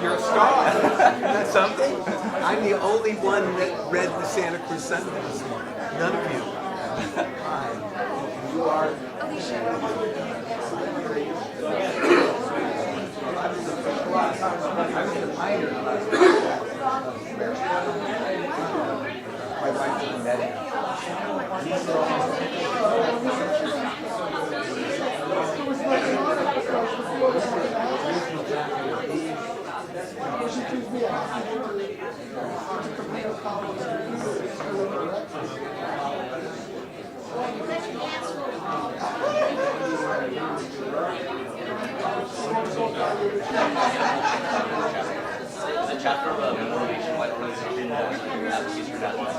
You're a star. That's something. I'm the only one that read the Santa Cruz Sunday this morning. None of you. You are. I was a minor. My wife is a medic. The chapter of nationwide organization advocates for national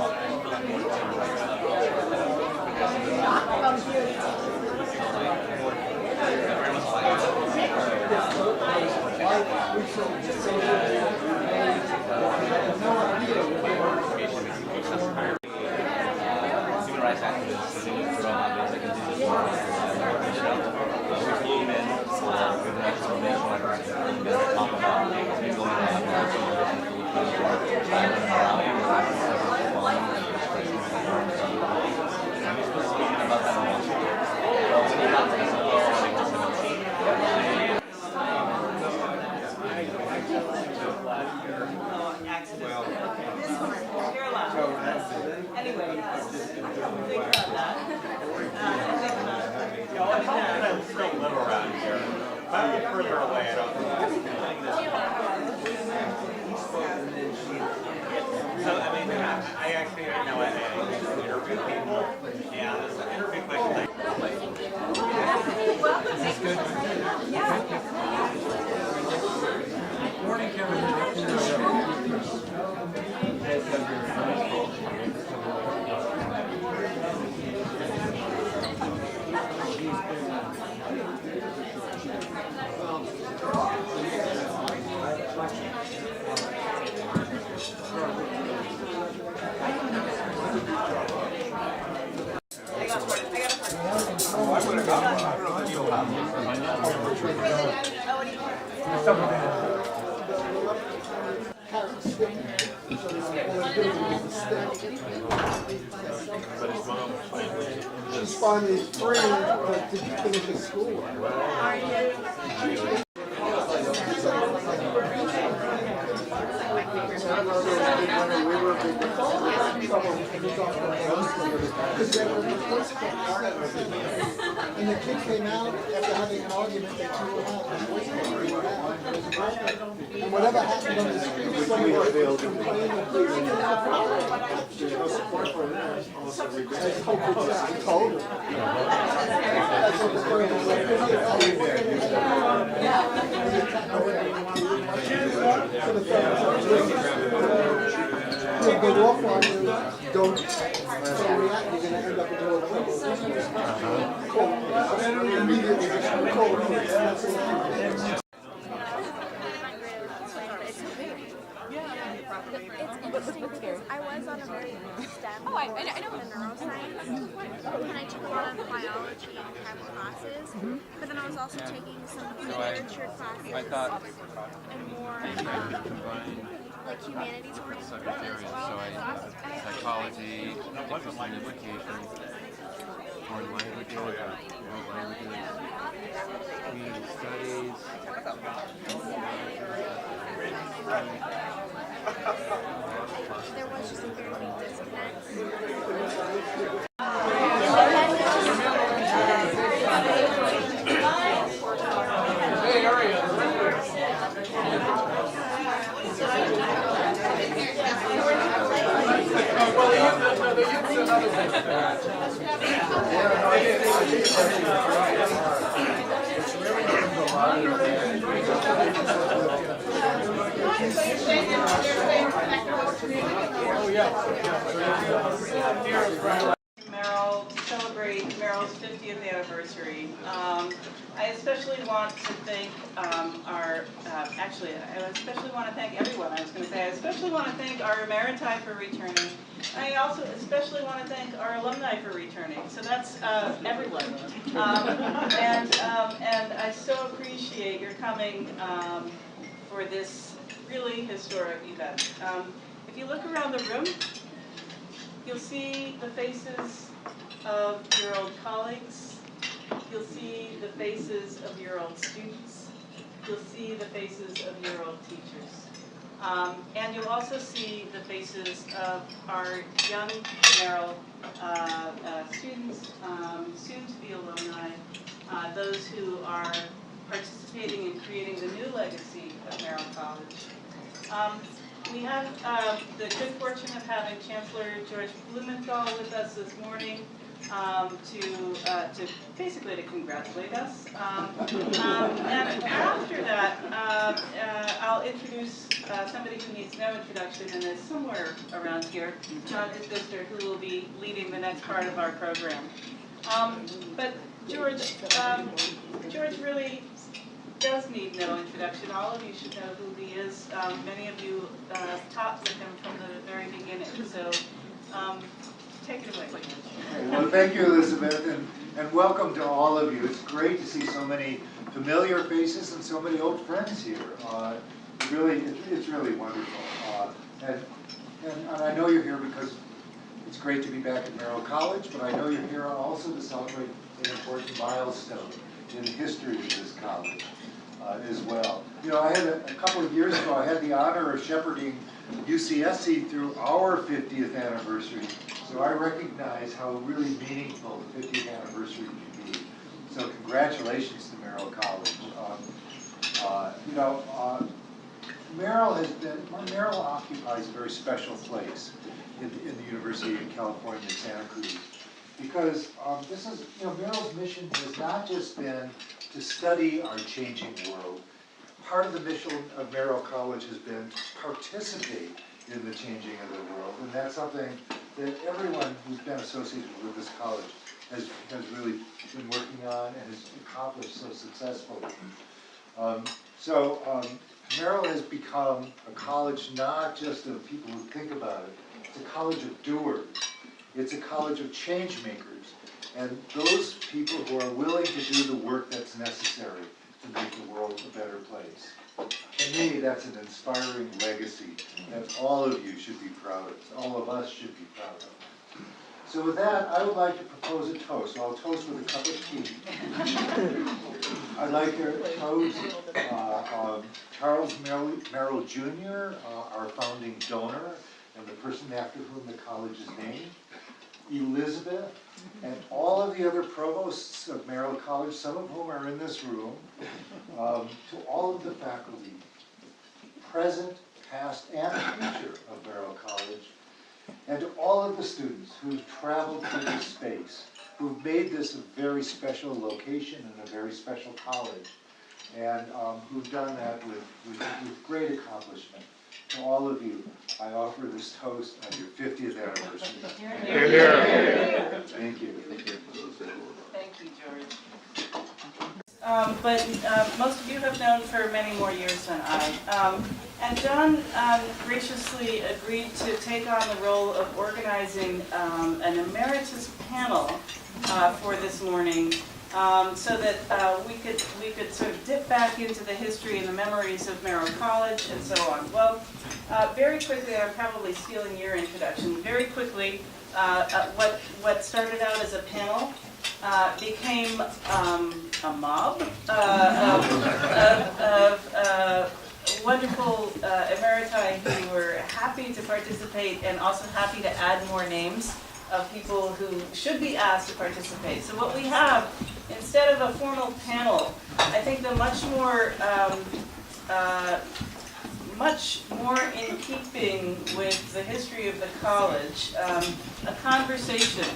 human rights activists, further away, I don't So, I mean, I actually know I interview people. Yeah, there's an interview question. Is this good? Morning, Kevin. She's finally free, but did you finish his school? We were And the kid came out after having an argument that you were having. And whatever happened on the street, somebody was complaining. I told her. That's what was going on. Go off on you, don't react, you're going to end up in the world. Immediately, call the police. It's interesting because I was on a very STEM course in neuroscience, and I took a lot of biology and chem classes, but then I was also taking some literature classes and more like humanities oriented as well. Psychology, interest in education, foreign languages, world languages, community studies. There was just a very big disconnect. Hey, how are you? Merrill to celebrate Merrill's 50th anniversary. I especially want to thank actually, I especially want to thank everyone. I was going to say, I especially want to thank our Emeriti for returning. I also especially want to thank our alumni for returning. So that's everyone. And I so appreciate your coming for this really historic event. If you look around the room, you'll see the faces of your old colleagues. You'll see the faces of your old students. You'll see the faces of your old teachers. And you'll also see the faces of our young Merrill students, soon-to-be alumni, those who are participating in creating the new legacy of Merrill College. We have the good fortune of having Chancellor George Blumenthal with us this morning to basically to congratulate us. And after that, I'll introduce somebody who needs no introduction and is somewhere around here, John Isbister, who will be leading the next part of our program. But George really does need no introduction. All of you should know who he is. Many of you taught with him from the very beginning. So take it away. Well, thank you, Elizabeth, and welcome to all of you. It's great to see so many familiar faces and so many old friends here. It's really wonderful. And I know you're here because it's great to be back at Merrill College, but I know you're here also to celebrate an important milestone in the history of this college as well. You know, I had a couple of years ago, I had the honor of shepherding UCSC through our 50th anniversary. So I recognize how really meaningful the 50th anniversary can be. So congratulations to Merrill College. Merrill occupies a very special place in the University of California, Santa Cruz, because Merrill's mission has not just been to study our changing world. Part of the mission of Merrill College has been to participate in the changing of the world, and that's something that everyone who's been associated with this college has really been working on and has accomplished so successfully. Merrill has become a college not just of people who think about it, it's a college of doers. It's a college of change makers, and those people who are willing to do the work that's necessary to make the world a better place. To me, that's an inspiring legacy that all of you should be proud of, all of us should be proud of. So with that, I would like to propose a toast. So I'll toast with a cup of tea. I'd like to toast Charles Merrill Jr., our founding donor, and the person after whom the college is named, Elizabeth, and all of the other provosts of Merrill College, some of whom are in this room, to all of the faculty, present, past, and future of Merrill College, and to all of the students who've traveled through this space, who've made this a very special location and a very special college, and who've done that with great accomplishment. To all of you, I offer this toast on your 50th anniversary. Thank you. Thank you, George. But most of you have known for many more years than I. And John graciously agreed to take on the role of organizing an emeritus panel for this morning, so that we could sort of dip back into the history and the memories of Merrill College and so on. Well, very quickly, I'm probably stealing your introduction. Very quickly, what started out as a panel became a mob of wonderful emeriti who were happy to participate and also happy to add more names of people who should be asked to participate. So what we have, instead of a formal panel, I think the much more in keeping with the history of the college, a conversation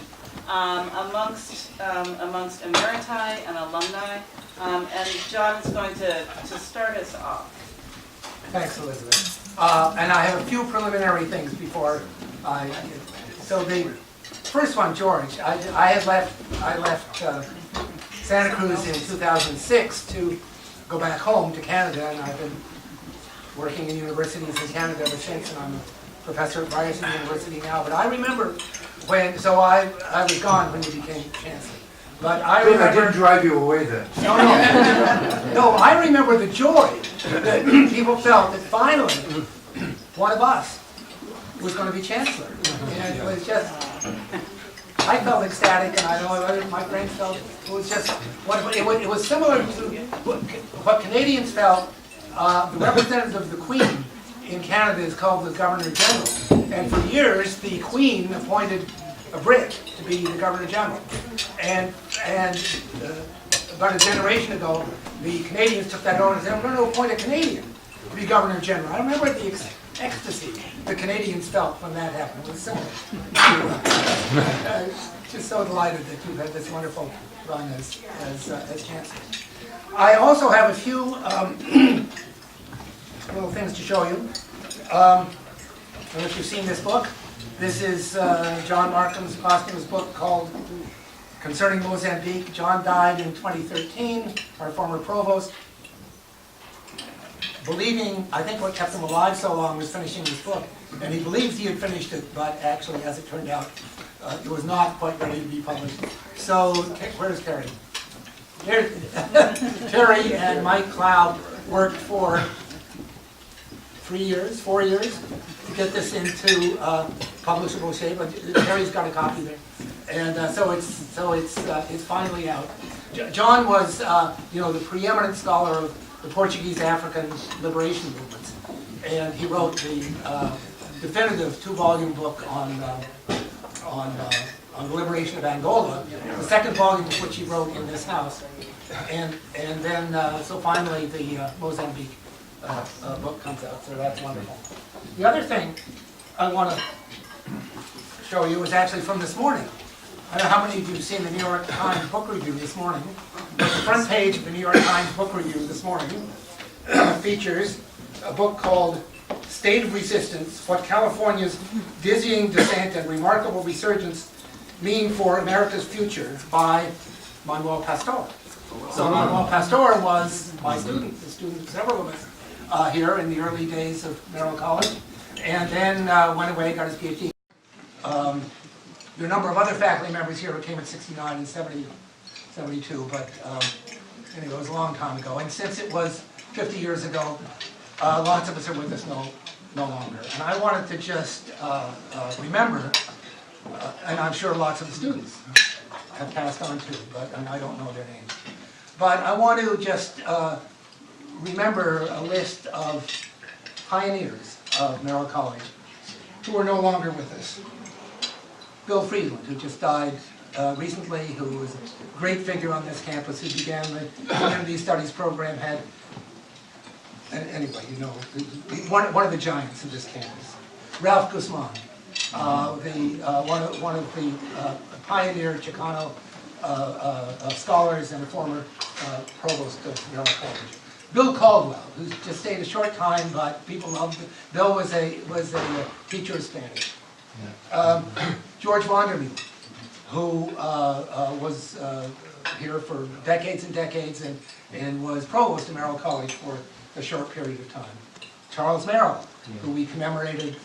amongst emeriti and alumni, and John is going to start us off. Thanks, Elizabeth. And I have a few preliminary things before I. So the first one, George, I left Santa Cruz in 2006 to go back home to Canada, and I've been working in universities in Canada ever since, and I'm a professor at Ryerson University now. But I remember when, so I was gone when you became chancellor. But I remember. I didn't drive you away then. No, I remember the joy that people felt that finally one of us was going to be chancellor. And it was just, I felt ecstatic, and I know other my friends felt it was just, it was similar to what Canadians felt. The representative of the Queen in Canada is called the Governor General, and for years the Queen appointed a Brit to be the Governor General, and about a generation ago the Canadians took that over and said, we're going to appoint a Canadian to be Governor General. I remember the ecstasy the Canadians felt when that happened. It was similar. Just so delighted that you've had this wonderful run as chancellor. I also have a few little things to show you. I don't know if you've seen this book. This is John Markham's posthumous book called Concerning Mozambique. John died in 2013, our former provost. Believing, I think what kept him alive so long was finishing this book. And he believes he had finished it, but actually, as it turned out, it was not quite ready to be published. So, where's Terry? Terry and Mike Cloud worked for 4 years to get this into publishable shape. Terry's got a copy there, and so it's finally out. John was the preeminent scholar of the Portuguese African liberation movements, and he wrote the definitive 2-volume book on the liberation of Angola, the second volume of which he wrote in this house, and then so finally the Mozambique book comes out, so that's wonderful. The other thing I want to show you is actually from this morning. I don't know how many of you have seen the New York Times book review this morning, but the front page of the New York Times book review this morning features a book called State of Resistance, What California's Dizzying Descent and Remarkable Resurgence Mean for America's Future by Manuel Pastor. So Manuel Pastor was my student, the student of several of us here in the early days of Merrill College, and then went away, got his PhD. There are a number of other faculty members here who came in 69 and 72, but anyway, it was a long time ago. And since it was 50 years ago, lots of us are with us no longer. And I wanted to just remember, and I'm sure lots of the students have passed on too, but and I don't know their names. But I want to just remember a list of pioneers of Merrill College who are no longer with us. Bill Friedland, who just died recently, who was a great figure on this campus, who began the Community Studies program, anyway, you know, one of the giants of this campus. Ralph Guzman, one of the pioneer Chicano scholars and a former provost of Merrill College. Bill Caldwell, who just stayed a short time, but people loved him. Bill was a teacher of Spanish. George Vondermeer, who was here for decades and decades and was provost of Merrill College for a short period of time. Charles Merrill, who we commemorated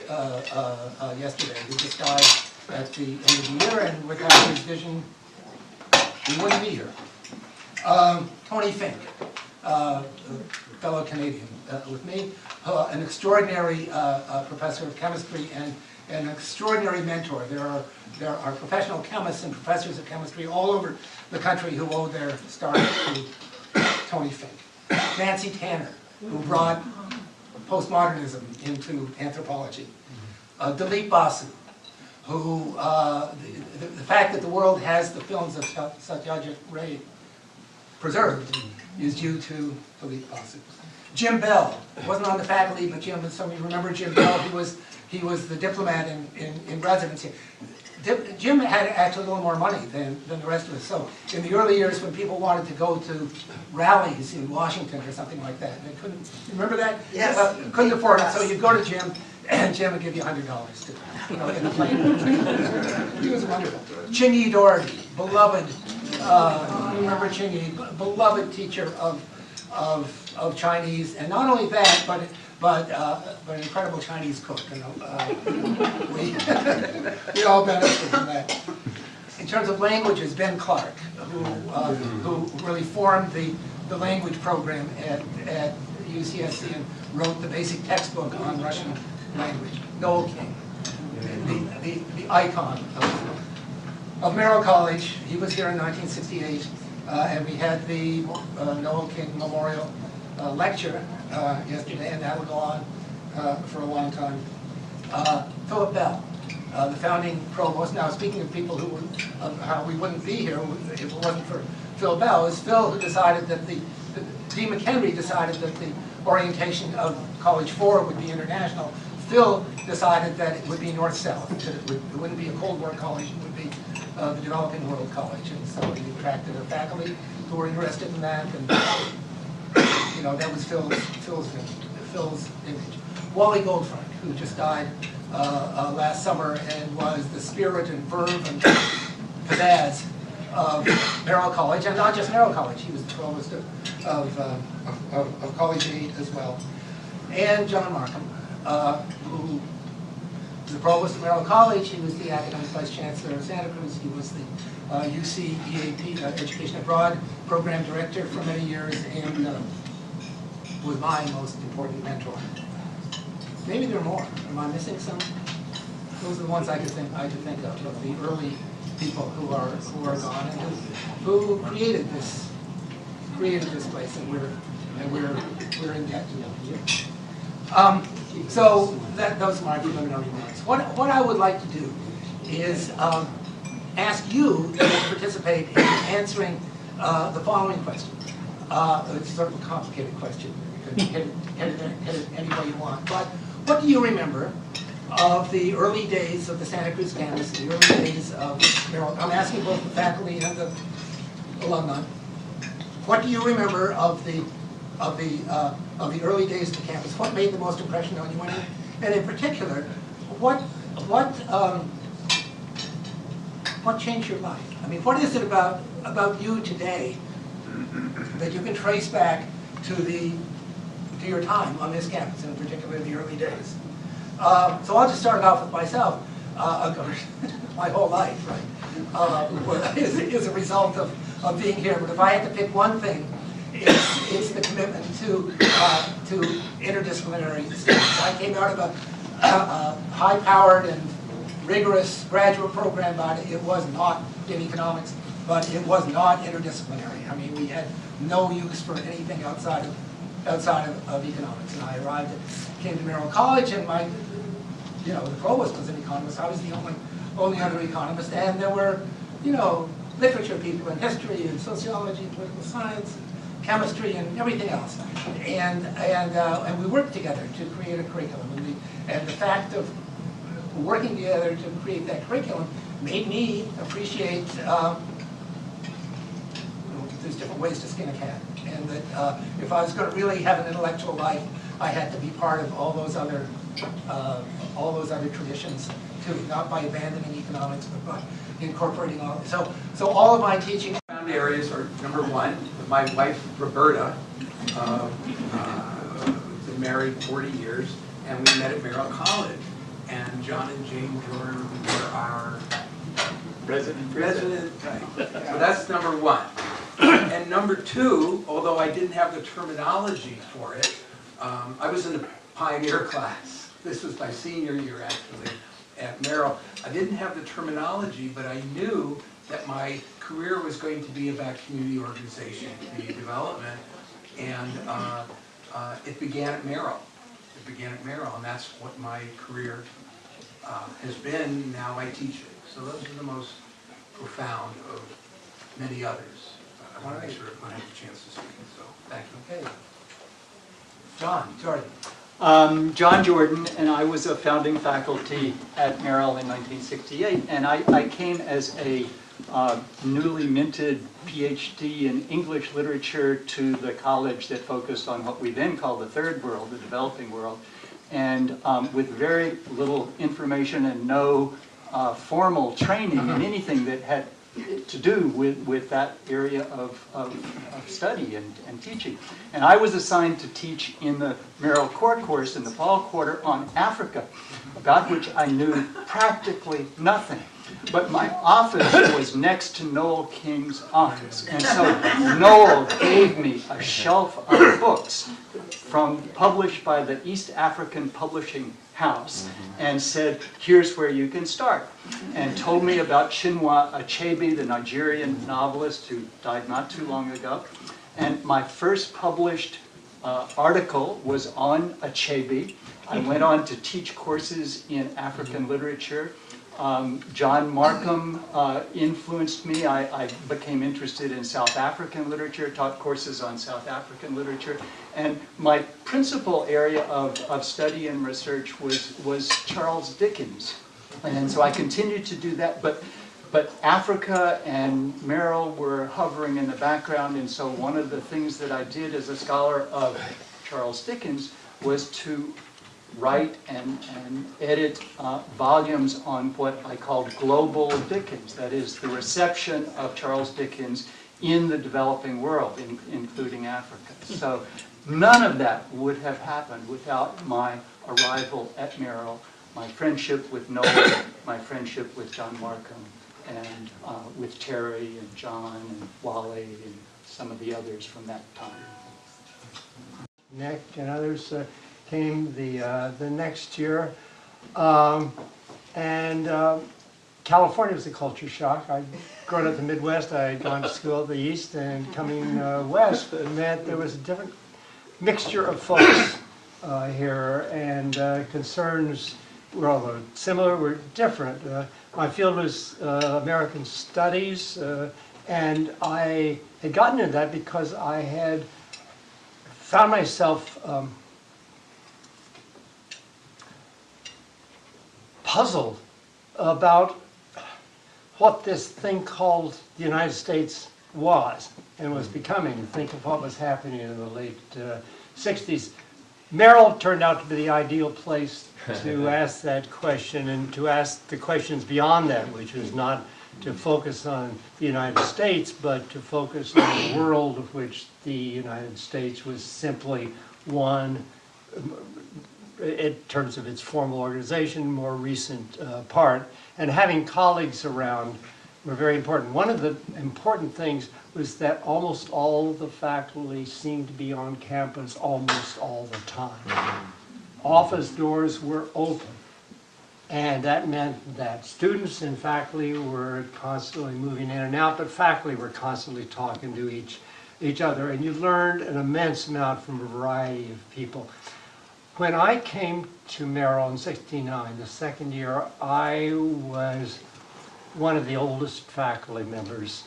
yesterday, who just died at the end of the year, and without his vision, we wouldn't be here. Tony Fink, a fellow Canadian with me, an extraordinary professor of chemistry and an extraordinary mentor. There are professional chemists and professors of chemistry all over the country who owe their start to Tony Fink. Nancy Tanner, who brought postmodernism into anthropology. Dilip Basu, who, the fact that the world has the films of Satyajit Ray preserved is due to Dilip Basu. Jim Bell wasn't on the faculty, but some of you remember Jim Bell. He was the diplomat in residency. Jim had actually a little more money than the rest of us. So in the early years when people wanted to go to rallies in Washington or something like that, they couldn't, remember that? Yes. Couldn't afford it, so you'd go to Jim, and Jim would give you $100 to, in the plane. He was wonderful. Chingy Doherty, beloved, remember Chingy, beloved teacher of Chinese, and not only that, but an incredible Chinese cook. You know, we all benefit from that. In terms of languages, Ben Clark, who really formed the language program at UCSC and wrote the basic textbook on Russian language. Noel King, the icon of Merrill College. He was here in 1968, and we had the Noel King Memorial lecture yesterday, and that'll go on for a long time. Philip Bell, the founding provost. Now, speaking of people of how we wouldn't be here if it wasn't for Phil Bell, is Phil who decided that Dean McHenry decided that the orientation of College 4 would be international. Phil decided that it would be north-south, that it wouldn't be a Cold War college, it would be the Developing World College. And so he attracted a faculty who were interested in that, and you know, that was Phil's image. Wally Goldfront, who just died last summer and was the spirit and verve and pizzazz of Merrill College, and not just Merrill College. He was the provost of College 8 as well. And John Markham, who was the provost of Merrill College. He was the academic vice chancellor of Santa Cruz. He was the UC EAP, Education Abroad program director for many years, and was my most important mentor. Maybe there are more. Am I missing some? Those are the ones I could think of the early people who are gone and who created this place, and we're in debt to them. So those are my preliminary remarks. What I would like to do is ask you to participate in answering the following question. It's sort of a complicated question. You can hit it any way you want. But what do you remember of the early days of the Santa Cruz campus, the early days of Merrill? I'm asking both the faculty and the alumni. What do you remember of the early days of the campus? What made the most impression on you? And in particular, what changed your life? I mean, what is it about you today that you can trace back to your time on this campus, and in particular the early days? So I'll just start off with myself. My whole life, right, is a result of being here. But if I had to pick one thing, it's the commitment to interdisciplinary studies. I came out of a high-powered and rigorous graduate program, but it was not in economics, but it was not interdisciplinary. I mean, we had no use for anything outside of economics. And I came to Merrill College, and you know, the provost was an economist. I was the only other economist, and there were, you know, literature people and history and sociology and political science, and chemistry and everything else, and we worked together to create a curriculum, and the fact of working together to create that curriculum made me appreciate. There's different ways to skin a cat, and that if I was going to really have an intellectual life, I had to be part of all those other traditions too, not by abandoning economics, but by incorporating all. So all of my teaching areas are, number one, my wife Roberta, been married 40 years, and we met at Merrill College, and John and Jane Jordan were our resident type. So that's number one. And number two, although I didn't have the terminology for it, I was in a pioneer class. This was my senior year, actually, at Merrill. I didn't have the terminology, but I knew that my career was going to be about community organization, community development, and it began at Merrill. It began at Merrill, and that's what my career has been. Now I teach it. So those are the most profound of many others. I want to make sure I have a chance to speak, so thank you. Okay. Jordan. John Jordan, and I was a founding faculty at Merrill in 1968, and I came as a newly minted PhD in English literature to the college that focused on what we then called the third world, the developing world, and with very little information and no formal training in anything that had to do with that area of study and teaching. And I was assigned to teach in the Merrill core course in the fall quarter on Africa, about which I knew practically nothing. But my office was next to Noel King's office. And so Noel gave me a shelf of books published by the East African Publishing House and said, here's where you can start. And told me about Chinua Achebe, the Nigerian novelist who died not too long ago. And my first published article was on Achebe. I went on to teach courses in African literature. John Markham influenced me. I became interested in South African literature, taught courses on South African literature. And my principal area of study and research was Charles Dickens. And so I continued to do that. But Africa and Merrill were hovering in the background. And so one of the things that I did as a scholar of Charles Dickens was to write and edit volumes on what I called global Dickens, that is, the reception of Charles Dickens in the developing world, including Africa. So none of that would have happened without my arrival at Merrill, my friendship with Noel, my friendship with John Markham, and with Terry and John and Wale and some of the others from that time. Nick and others came the next year, and California was a culture shock. I'd grown up in the Midwest. I had gone to school at the East, and coming west meant there was a different mixture of folks here, and concerns were, although similar, were different. My field was American Studies, and I had gotten into that because I had found myself puzzled about what this thing called the United States was and was becoming. Think of what was happening in the late 60s. Merrill turned out to be the ideal place to ask that question and to ask the questions beyond that, which was not to focus on the United States, but to focus on the world of which the United States was simply one, in terms of its formal organization, more recent part. And having colleagues around were very important. One of the important things was that almost all the faculty seemed to be on campus almost all the time. Office doors were open. And that meant that students and faculty were constantly moving in and out, but faculty were constantly talking to each other. And you learned an immense amount from a variety of people. when I came to Merrill in '69, the second year, I was one of the oldest faculty members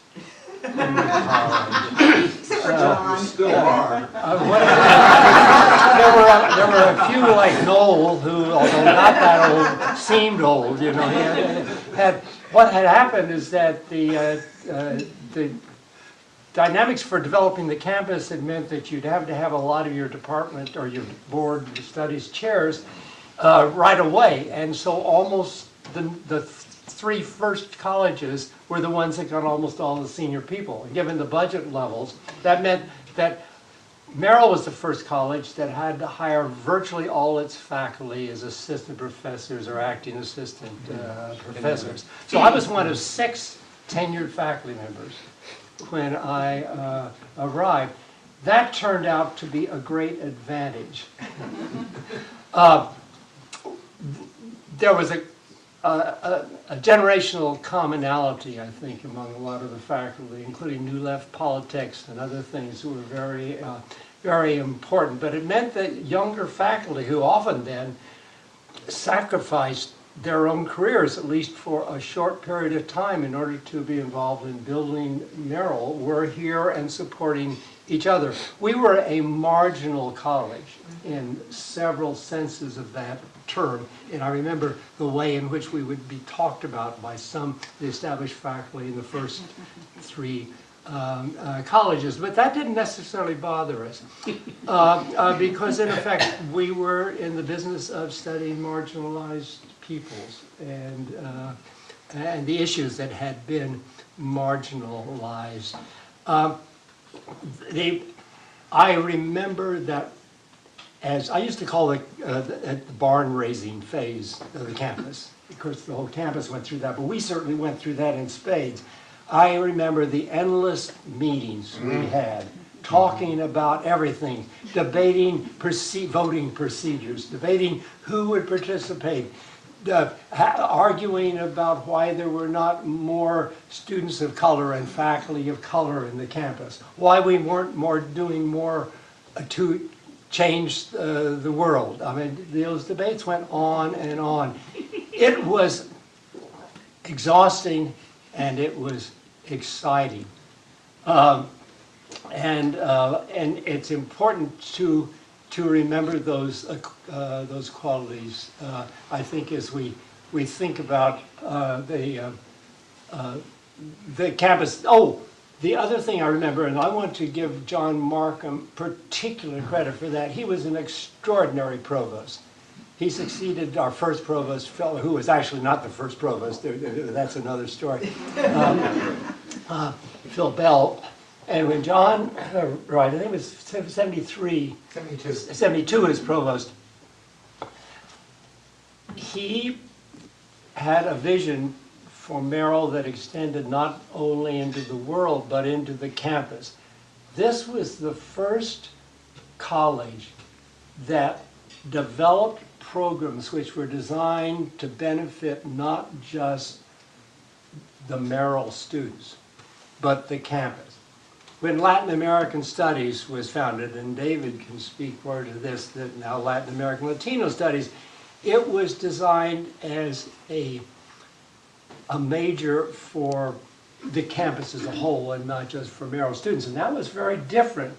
in the college. You still are. There were a few like Noel who, although not that old, seemed old. You know, what had happened is that the dynamics for developing the campus had meant that you'd have to have a lot of your department or your board of studies chairs right away, and so almost the three first colleges were the ones that got almost all the senior people. And given the budget levels, that meant that Merrill was the first college that had to hire virtually all its faculty as assistant professors or acting assistant professors. So I was one of 6 tenured faculty members when I arrived. That turned out to be a great advantage. There was a generational commonality, I think, among a lot of the faculty, including New Left politics and other things that were very, very important. But it meant that younger faculty, who often then sacrificed their own careers, at least for a short period of time, in order to be involved in building Merrill, were here and supporting each other. We were a marginal college in several senses of that term, and I remember the way in which we would be talked about by some of the established faculty in the first 3 colleges, but that didn't necessarily bother us because in effect we were in the business of studying marginalized peoples and the issues that had been marginalized. I remember that, as I used to call it, the barn raising phase of the campus. Of course, the whole campus went through that, but we certainly went through that in spades. I remember the endless meetings we had, talking about everything, debating voting procedures, debating who would participate, arguing about why there were not more students of color and faculty of color in the campus, why we weren't doing more to change the world. I mean, those debates went on and on. It was exhausting and it was exciting. And it's important to remember those qualities. I think as we think about the campus. Oh, the other thing I remember, and I want to give John Markham particular credit for that. He was an extraordinary provost. He succeeded our first provost fellow, who was actually not the first provost. That's another story. Phil Bell. And when John, right, I think it was 72 as provost, he had a vision for Merrill that extended not only into the world, but into the campus. This was the first college that developed programs which were designed to benefit not just the Merrill students, but the campus. When Latin American Studies was founded, and David can speak more to this, that now Latin American Latino Studies, it was designed as a major for the campus as a whole and not just for Merrill students. And that was very different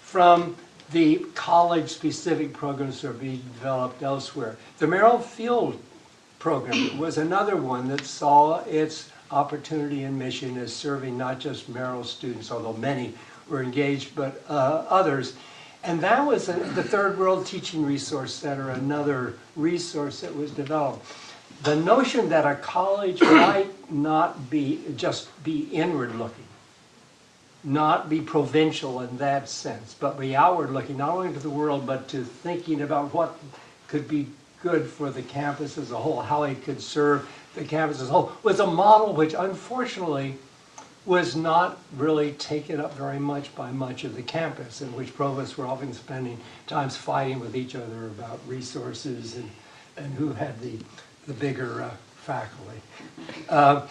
from the college-specific programs that are being developed elsewhere. The Merrill Field program was another one that saw its opportunity and mission as serving not just Merrill students, although many were engaged, but others. And that was the Third World Teaching Resource Center, another resource that was developed. The notion that a college might not be just be inward-looking, not be provincial in that sense, but be outward-looking, not only to the world, but to thinking about what could be good for the campus as a whole, how it could serve the campus as a whole, was a model which unfortunately was not really taken up very much by much of the campus, in which provosts were often spending times fighting with each other about resources and who had the bigger faculty. But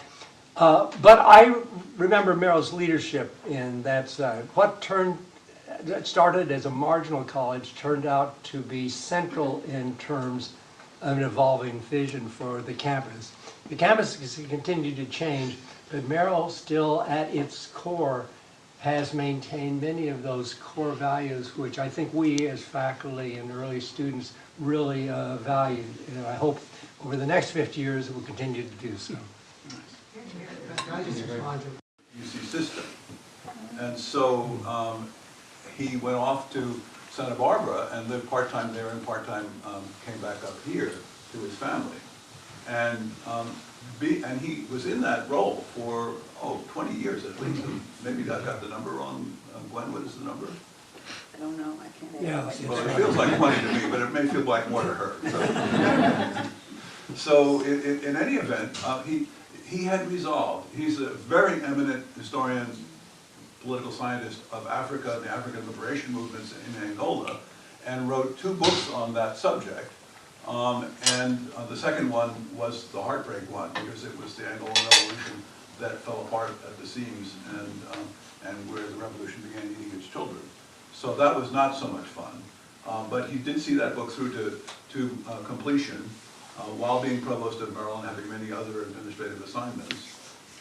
I remember Merrill's leadership in that side. What turned that started as a marginal college turned out to be central in terms of an evolving vision for the campus. The campus has continued to change, but Merrill still at its core has maintained many of those core values which I think we as faculty and early students really valued. And I hope over the next 50 years it will continue to do so. Can I just respond to UC system. And so he went off to Santa Barbara and lived part-time there and part-time came back up here to his family. And he was in that role for, 20 years at least. Maybe I got the number wrong. Gwen, what is the number? I don't know, I can't. Yeah. Well, it feels like 20 to me, but it may feel like more to her. So in any event, he had resolved. He's a very eminent historian, political scientist of Africa, the African liberation movements in Angola, and wrote 2 books on that subject. The second one was the heartbreak one, because it was the Angolan Revolution that fell apart at the seams and where the revolution began eating its children. So that was not so much fun. But he did see that book through to completion while being provost of Merrill and having many other administrative assignments.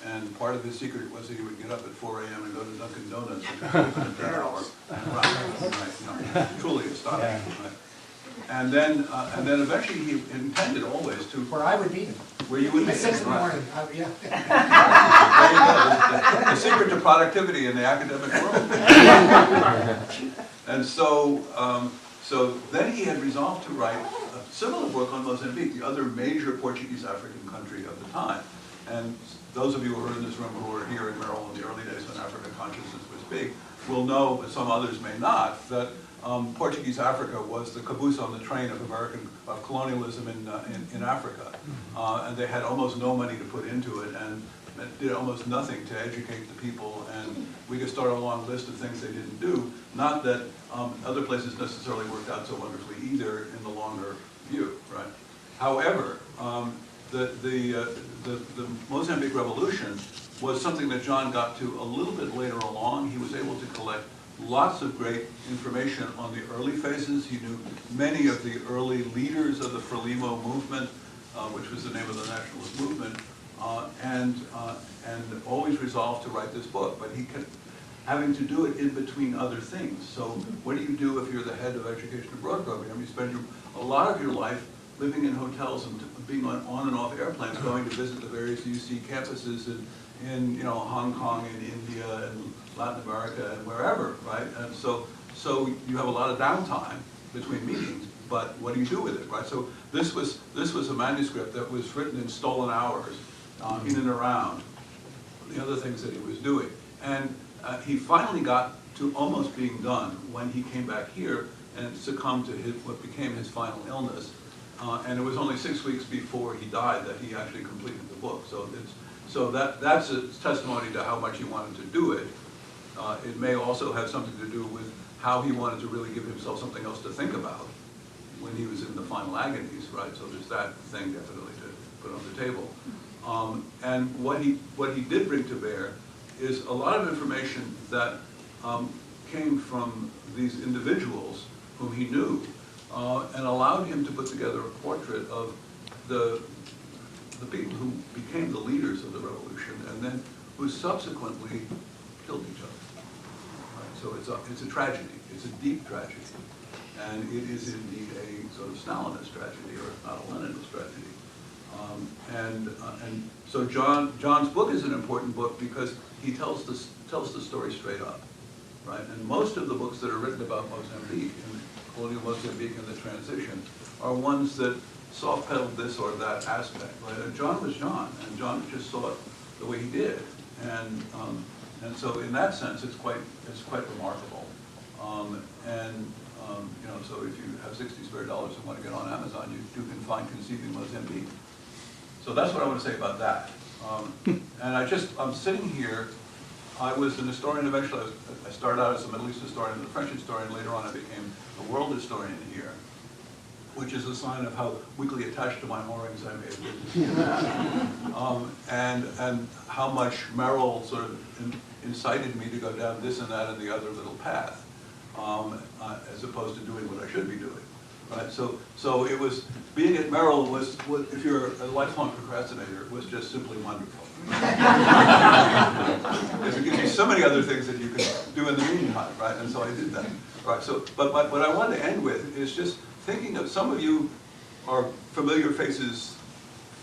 And part of his secret was that he would get up at 4 a.m. and go to Dunkin' Donuts, which was open at that hour. Right. Truly astonishing. Right. And then eventually he intended always to. where I would be. Where you would be. At 6 in the Right. morning, yeah. There you go. The secret to productivity in the academic world. And so then he had resolved to write a similar book on Mozambique, the other major Portuguese African country of the time. And those of you who are in this room who were here in Merrill in the early days when African consciousness was big will know, but some others may not, that Portuguese Africa was the caboose on the train of colonialism in Africa. And they had almost no money to put into it and did almost nothing to educate the people. And we could start a long list of things they didn't do. Not that other places necessarily worked out so wonderfully either in the longer view, right? However, the Mozambique Revolution was something that John got to a little bit later along. He was able to collect lots of great information on the early phases. He knew many of the early leaders of the Frelimo movement, which was the name of the nationalist movement, and always resolved to write this book. But he kept having to do it in between other things. So what do you do if you're the head of Education Abroad program? You spend a lot of your life living in hotels and being on and off airplanes, going to visit the various UC campuses in Hong Kong and India and Latin America and wherever, right? And so you have a lot of downtime between meetings, but what do you do with it, right? So this was a manuscript that was written in stolen hours, in and around the other things that he was doing. And he finally got to almost being done when he came back here and succumbed to what became his final illness. And it was only 6 weeks before he died that he actually completed the book. So that's a testimony to how much he wanted to do it. It may also have something to do with how he wanted to really give himself something else to think about when he was in the final agonies, right? So there's that thing definitely to put on the table. And what he did bring to bear is a lot of information that came from these individuals whom he knew, and allowed him to put together a portrait of the people who became the leaders of the revolution and then who subsequently killed each other. Right? So it's a tragedy. It's a deep tragedy. And it is indeed a sort of Stalinist tragedy, or if not a Leninist tragedy. And so John's book is an important book because he tells the story straight up, right? And most of the books that are written about Mozambique and colonial Mozambique and the transition are ones that soft-pedaled this or that aspect, right? And John was John, and John just saw it the way he did, and so in that sense, it's quite remarkable. So if you have $60 spare and want to get on Amazon, you can find Conceiving Mozambique. So that's what I want to say about that. And I'm sitting here. I was an historian eventually. I started out as a Middle East historian and a French historian. Later on, I became a world historian here, which is a sign of how weakly attached to my moorings I may have been. And how much Merrill sort of incited me to go down this and that and the other little path. as opposed to doing what I should be doing. Right, so it was, being at Merrill was, if you're a lifelong procrastinator, it was just simply wonderful. Because it gives you so many other things that you can do in the meantime, right? And so I did that. Right, so, but what I wanted to end with is just thinking of, some of you are familiar faces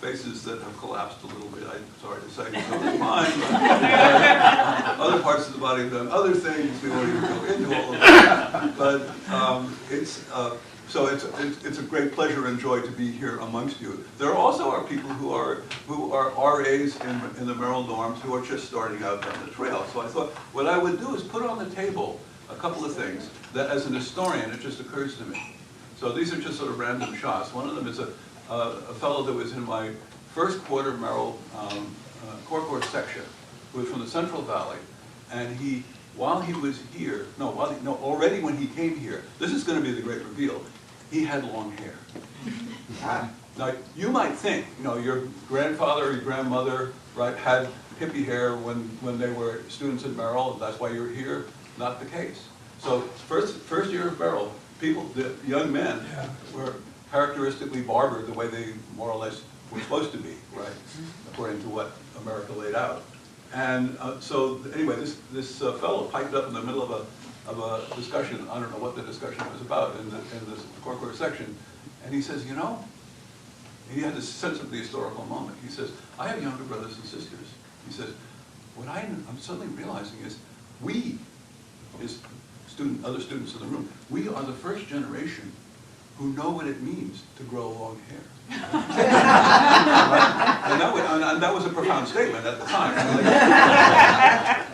that have collapsed a little bit, I'm sorry to say, so it's mine. Other parts of the body have done other things, we won't even go into all of that. But so it's a great pleasure and joy to be here amongst you. There also are people who are RAs in the Merrill dorms who are just starting out on the trail. So I thought what I would do is put on the table a couple of things that, as an historian, it just occurs to me. So these are just sort of random shots. One of them is a fellow that was in my first quarter Merrill core course section, who was from the Central Valley, and while he was here, already when he came here, this is going to be the great reveal, he had long hair. Now, you might think, your grandfather or your grandmother, right, had hippie hair when they were students at Merrill, and that's why you're here. Not the case. So first year of Merrill, the young men were characteristically barbered the way they more or less were supposed to be, right, according to what America laid out. And so anyway, this fellow piped up in the middle of a discussion. I don't know what the discussion was about in this core course section, and he says, he had this sense of the historical moment. He says, I have younger brothers and sisters. He says, what I'm suddenly realizing is we, other students in the room, we are the first generation who know what it means to grow long hair. Right? And that was a profound statement at the time.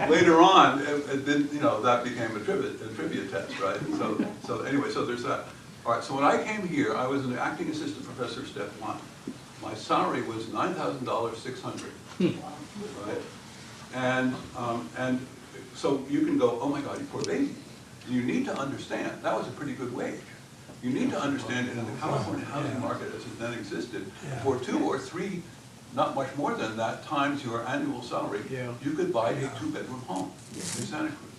Later on, that became a trivia test, right? So anyway, so there's that. All right, so when I came here, I was an acting assistant professor step 1. My salary was $9,600, right? And so you can go, oh my God, you poor baby. You need to understand, that was a pretty good wage. You need to understand in the California housing market as it then existed, for 2 or 3, not much more than that, times your annual salary, you could buy a 2-bedroom home in Santa Cruz.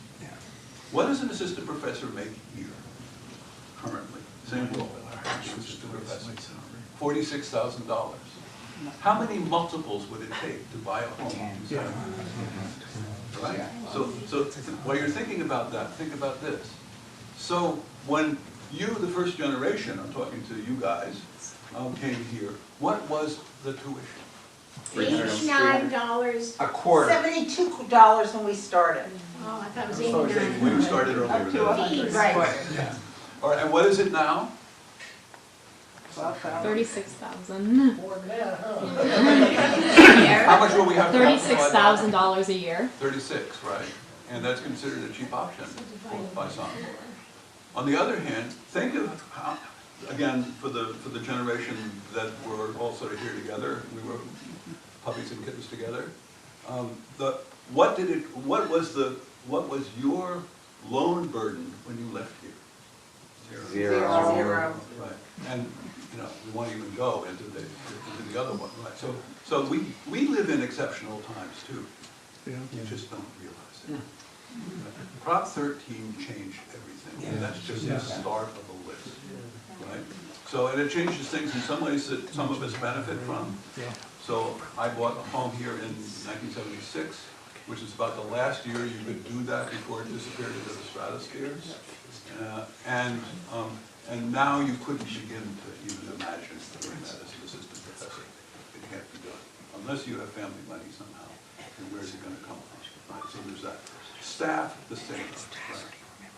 What does an assistant professor make here, currently? Same role, assistant professor. $46,000. How many multiples would it take to buy a home in Santa Cruz? Right? So while you're thinking about that, think about this. So when you, the first generation, I'm talking to you guys, came here, what was the tuition? $89 A quarter. $72 when we started. Oh, I thought it was Oh, 89. when you started earlier. Up to 100. Right. All right, and what is it now? 36,000. How much will we have to $36,000 a year. 36, right? And that's considered a cheap option by some. On the other hand, think of how, again, for the generation that were all sort of here together, we were puppies and kittens together. What was your loan burden when you left here? Zero. Right, and we won't even go into the other one, right? So we live in exceptional times too. You just don't realize it. Prop 13 changed everything, and that's just the start of the list, right? So, and it changes things in some ways that some of us benefit from. So I bought a home here in 1976, which is about the last year you could do that before it disappeared into the stratosphere. And now you couldn't begin to even imagine doing that as an assistant professor. It can't be done, unless you have family money somehow. And where's it going to come from? Right? So there's that. Staff, the same, right?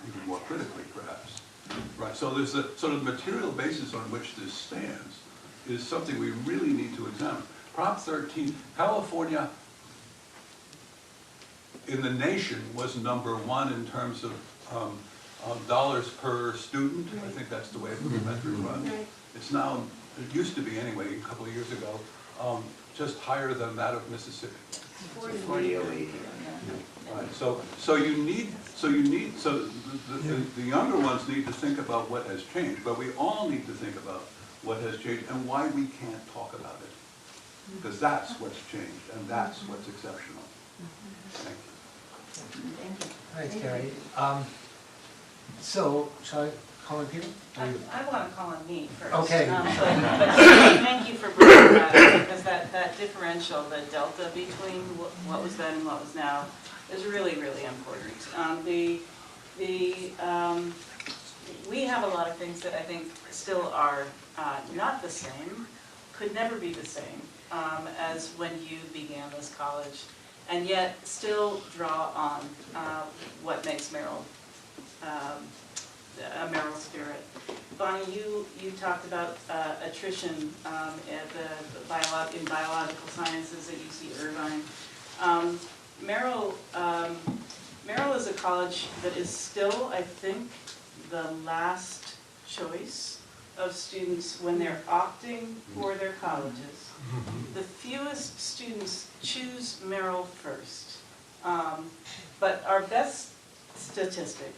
Even more critically, perhaps. Right, so there's a sort of material basis on which this stands is something we really need to examine. Prop 13, California in the nation was #1 in terms of dollars per student. I think that's the way the metric runs. It's now, it used to be anyway, a couple of years ago, just higher than that of Mississippi. 40. Right. So the younger ones need to think about what has changed, but we all need to think about what has changed and why we can't talk about it. Because that's what's changed and that's what's exceptional. Thank you. Thanks, Gary. So, shall I call in Peter? I want to call on me first. Okay. But thank you for bringing that up, because that differential, the delta between what was then and what was now is really, really important. We have a lot of things that I think still are not the same, could never be the same as when you began this college, and yet still draw on what makes Merrill a Merrill spirit. Bonnie, you talked about attrition in biological sciences at UC Irvine. Merrill is a college that is still, I think, the last choice of students when they're opting for their colleges. The fewest students choose Merrill first. But our best statistic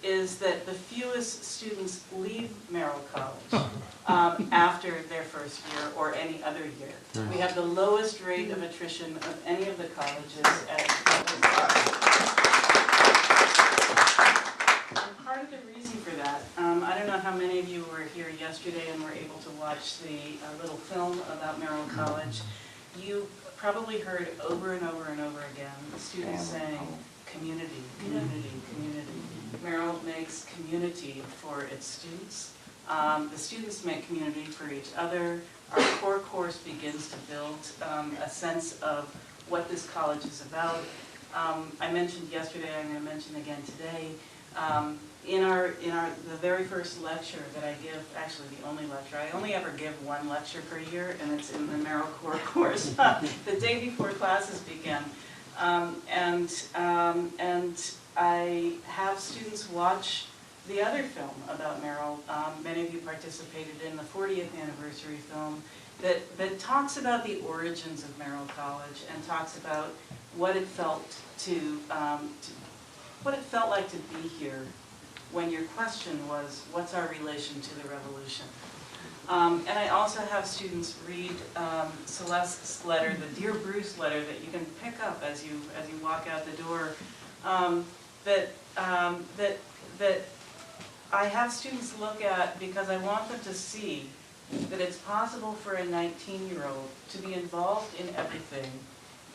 is that the fewest students leave Merrill College after their first year or any other year. We have the lowest rate of attrition of any of the colleges And part of the reason for that, I don't know how many of you were here yesterday and were able to watch the little film about Merrill College. You probably heard over and over and over again the students saying, community, community, community. Merrill makes community for its students. The students make community for each other. Our core course begins to build a sense of what this college is about. I mentioned yesterday, I'm going to mention again today, the very first lecture that I give, actually the only lecture, I only ever give one lecture per year, and it's in the Merrill core course, the day before classes begin. And I have students watch the other film about Merrill. Many of you participated in the 40th anniversary film that talks about the origins of Merrill College and talks about what it felt like to be here when your question was, what's our relation to the revolution? And I also have students read Celeste's letter, the Dear Bruce letter that you can pick up as you walk out the door. That I have students look at because I want them to see that it's possible for a 19-year-old to be involved in everything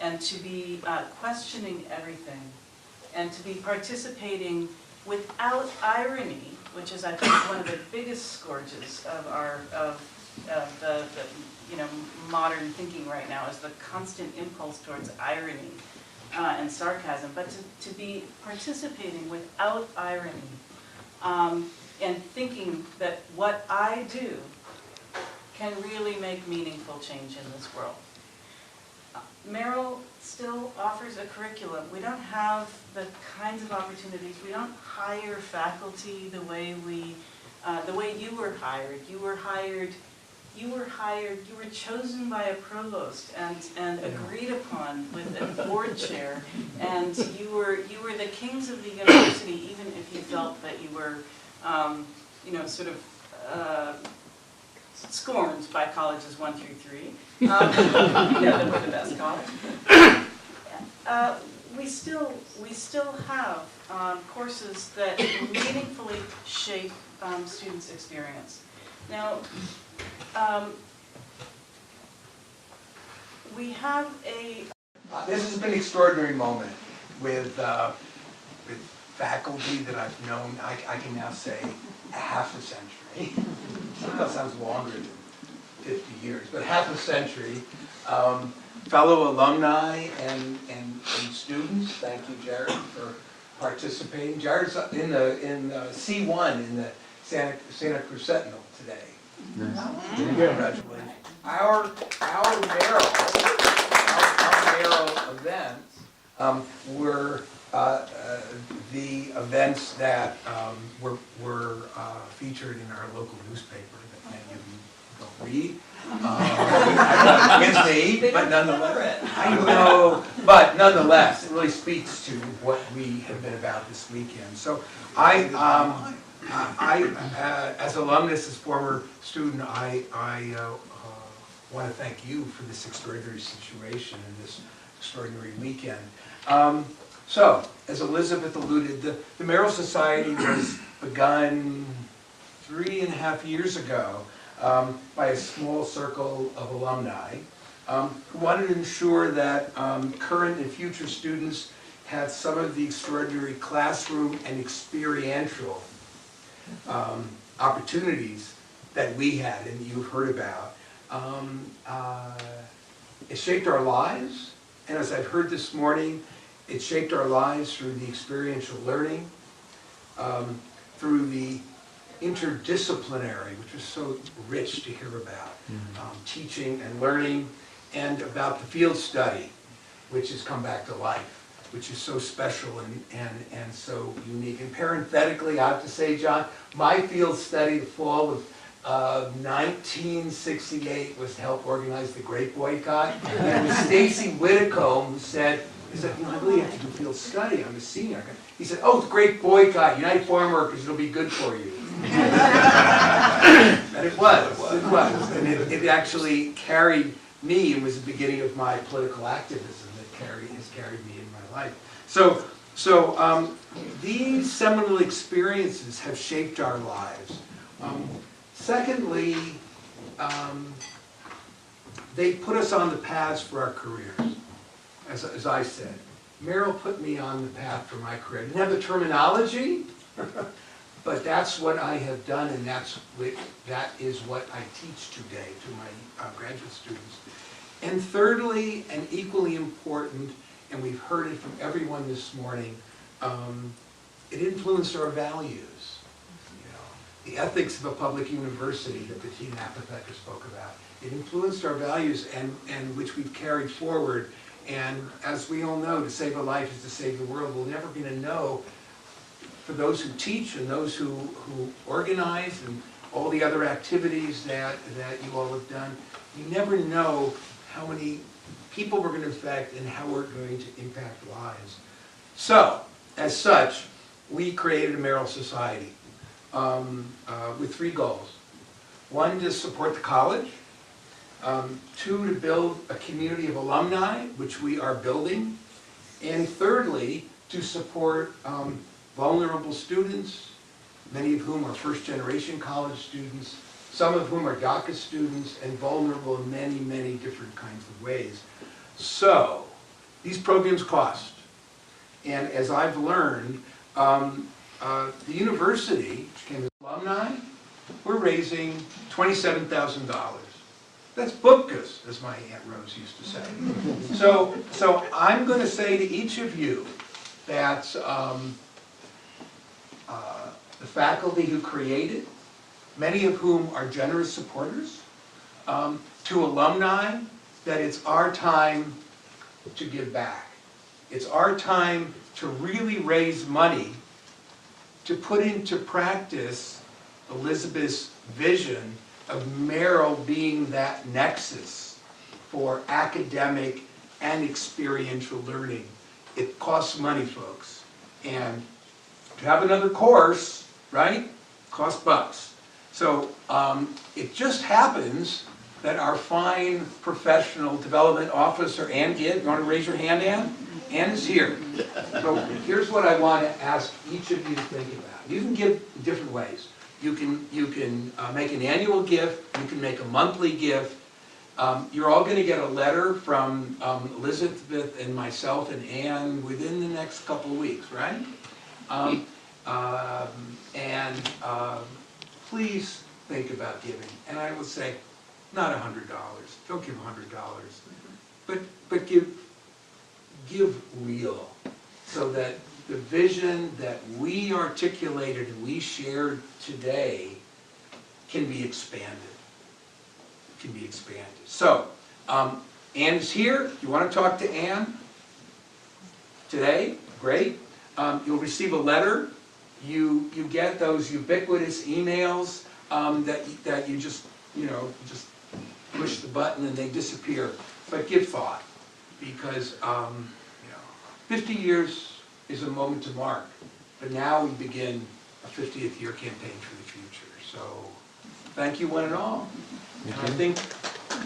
and to be questioning everything and to be participating without irony, which is, I think, one of the biggest scourges of the modern thinking right now, is the constant impulse towards irony and sarcasm, but to be participating without irony and thinking that what I do can really make meaningful change in this world. Merrill still offers a curriculum. We don't have the kinds of opportunities. We don't hire faculty the way you were hired. You were chosen by a provost and agreed upon with a board chair, and you were the kings of the university, even if you felt that you were, sort of scorned by colleges 1 through 3. That were the best college. We still have courses that meaningfully shape students' experience. Now, we have a... This has been an extraordinary moment with faculty that I've known, I can now say, half a century. That sounds longer than 50 years, but half a century. Fellow alumni and students, thank you, Jared, for participating. Jared's in C1 in the Santa Cruz Sentinel today. Nice. Congratulations. Our Merrill events were the events that were featured in our local newspaper that many of you don't read. Against me, but nonetheless, I know, but nonetheless, it really speaks to what we have been about this weekend. So I as alumnus, as former student, I want to thank you for this extraordinary situation and this extraordinary weekend. So, as Elizabeth alluded, the Merrill Society was begun 3.5 years ago by a small circle of alumni who wanted to ensure that current and future students had some of the extraordinary classroom and experiential opportunities that we had and you've heard about. It shaped our lives, and as I've heard this morning, it shaped our lives through the experiential learning, through the interdisciplinary, which was so rich to hear about, teaching and learning, and about the field study, which has come back to life, which is so special and so unique. And parenthetically, I have to say, John, my field study the fall of 1968 was to help organize the Great Boycott. And it was Stacy Whitcomb who said, I really have to do field study. I'm a senior. He said, oh, the Great Boycott, United Farm Workers, it'll be good for you. And it was. And it actually carried me and was the beginning of my political activism that has carried me in my life. So these seminal experiences have shaped our lives. Secondly, they put us on the paths for our careers. As I said, Merrill put me on the path for my career. I didn't have the terminology, but that's what I have done, and that is what I teach today to my graduate students. And thirdly, and equally important, and we've heard it from everyone this morning, it influenced our values. The ethics of a public university that Bettina Apotheker spoke about. It influenced our values and which we've carried forward. And as we all know, to save a life is to save the world. We're never going to know, for those who teach and those who organize and all the other activities that you all have done, you never know how many people we're going to affect and how we're going to impact lives. So, as such, we created a Merrill Society with 3 goals. 1, to support the college. 2, to build a community of alumni, which we are building. And thirdly, to support vulnerable students, many of whom are first-generation college students, some of whom are DACA students, and vulnerable in many, many different kinds of ways. So, these programs cost. And as I've learned, the university, which came as alumni, we're raising $27,000. That's bupkis, as my Aunt Rose used to say. So I'm going to say to each of you that the faculty who created, many of whom are generous supporters, to alumni, that it's our time to give back. It's our time to really raise money to put into practice Elizabeth's vision of Merrill being that nexus for academic and experiential learning. It costs money, folks. And to have another course, right, costs bucks. So it just happens that our fine professional development officer, Ann Gidd, you want to raise your hand, Ann? Ann is here. So here's what I want to ask each of you to think about. You can give in different ways. You can make an annual gift. You can make a monthly gift. You're all going to get a letter from Elizabeth and myself and Ann within the next couple of weeks, right? Please think about giving. And I would say, not $100. Don't give $100, but give real, so that the vision that we articulated and we shared today can be expanded. So, Ann's here. You want to talk to Ann today? Great. You'll receive a letter. You get those ubiquitous emails that you just push the button and they disappear. But give thought, because 50 years is a moment to mark, but now we begin a 50th year campaign for the future. So thank you one and all. And I think,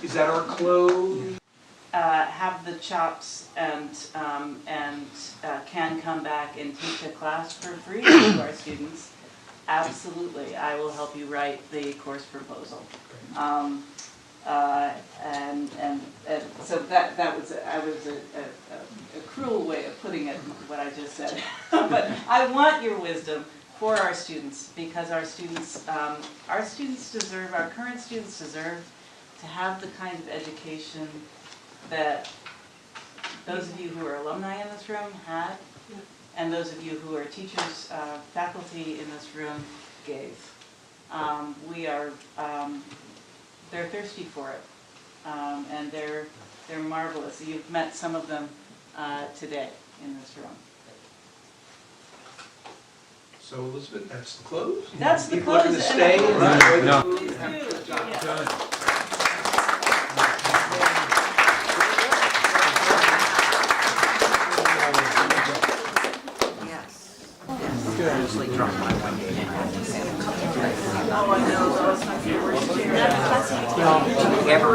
is that our close? have the chops and can come back and teach a class for free to our students, absolutely, I will help you write the course proposal. And so that was a cruel way of putting it, what I just said. But I want your wisdom for our students, because our students deserve, our current students deserve to have the kind of education that those of you who are alumni in this room had, and those of you who are teachers, faculty in this room gave. They're thirsty for it, and they're marvelous. You've met some of them today in this room. So Elizabeth, that's the close? That's the People are close. going to stay and enjoy the food? Please do. Yeah. Oh, I know, that was my favorite. Ever.